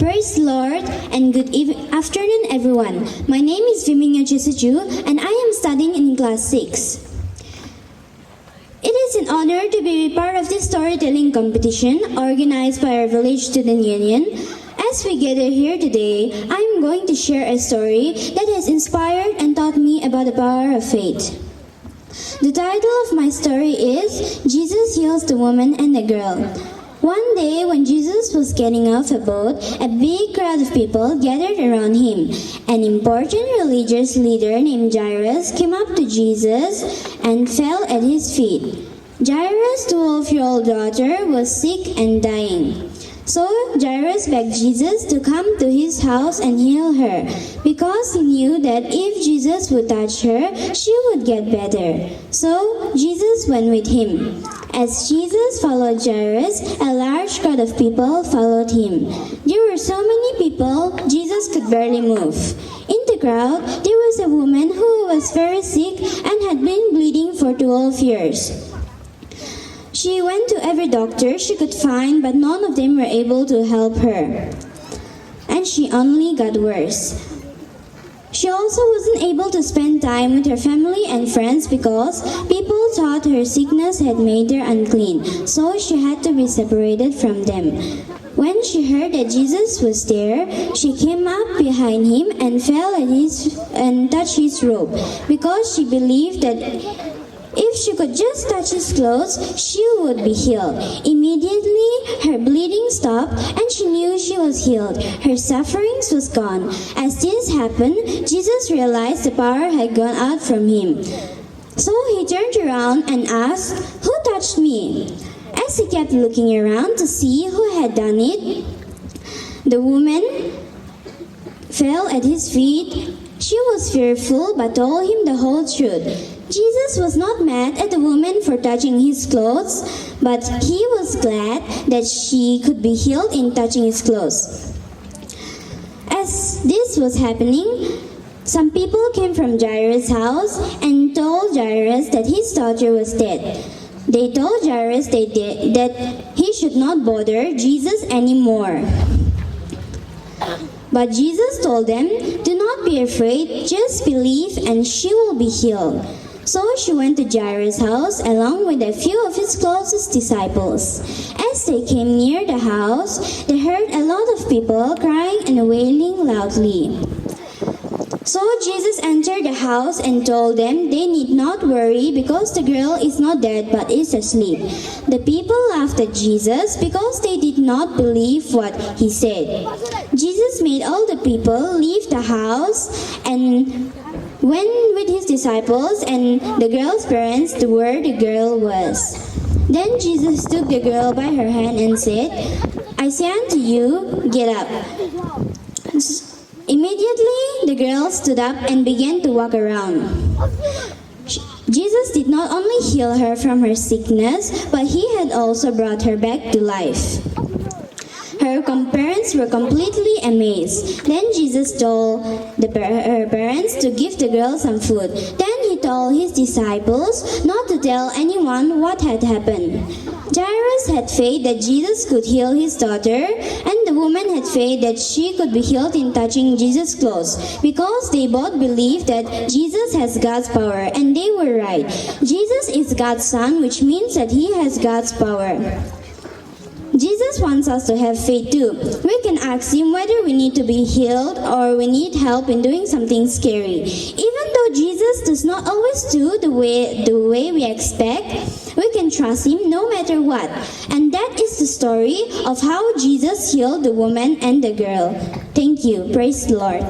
Praise the Lord and good afternoon everyone. My name is Vimenuo and I am studying in class 6. It is an honor to be part of this storytelling competition organized by our village student union. As we gather here today, I am going to share a story that has inspired and taught me about the power of faith. The title of my story is Jesus Heals the Woman and the Girl. One day when Jesus was getting off a boat, a big crowd of people gathered around him. An important religious leader named Jairus came up to Jesus and fell at his feet. Jairus' 12-year-old daughter was sick and dying. So Jairus begged Jesus to come to his house and heal her, because he knew that if Jesus would touch her, she would get better. So Jesus went with him. As Jesus followed Jairus, a large crowd of people followed him. There were so many people, Jesus could barely move. In the crowd, there was a woman who was very sick and had been bleeding for 12 years. She went to every doctor she could find, but none of them were able to help her. And she only got worse. She also wasn't able to spend time with her family and friends because people thought her sickness had made her unclean, so she had to be separated from them. When she heard that Jesus was there, she came up behind him and fell at and touched his robe, because she believed that if she could just touch his clothes, she would be healed. Immediately, her bleeding stopped and she knew she was healed. Her sufferings was gone. As this happened, Jesus realized the power had gone out from him. So he turned around and asked, "Who touched me?" As he kept looking around to see who had done it, the woman fell at his feet. She was fearful but told him the whole truth. Jesus was not mad at the woman for touching his clothes, but he was glad that she could be healed in touching his clothes. As this was happening, some people came from Jairus' house and told Jairus that his daughter was dead. They told Jairus that he should not bother Jesus anymore. But Jesus told them, "Do not be afraid, just believe and she will be healed." So she went to Jairus' house along with a few of his closest disciples. As they came near the house, they heard a lot of people crying and wailing loudly. So Jesus entered the house and told them they need not worry because the girl is not dead but is asleep. The people laughed at Jesus because they did not believe what he said. Jesus made all the people leave the house and went with his disciples and the girl's parents to where the girl was. Then Jesus took the girl by her hand and said, "I say unto you, get up." Immediately, the girl stood up and began to walk around. Jesus did not only heal her from her sickness, but he had also brought her back to life. Her parents were completely amazed. Then Jesus told her parents to give the girl some food. Then he told his disciples not to tell anyone what had happened. Jairus had faith that Jesus could heal his daughter, and the woman had faith that she could be healed in touching Jesus' clothes, because they both believed that Jesus has God's power, and they were right. Jesus is God's Son, which means that he has God's power. Jesus wants us to have faith too. We can ask him whether we need to be healed or we need help in doing something scary. Even though Jesus does not always do the way we expect, we can trust him no matter what. And that is the story of how Jesus healed the woman and the girl. Thank you. Praise the Lord.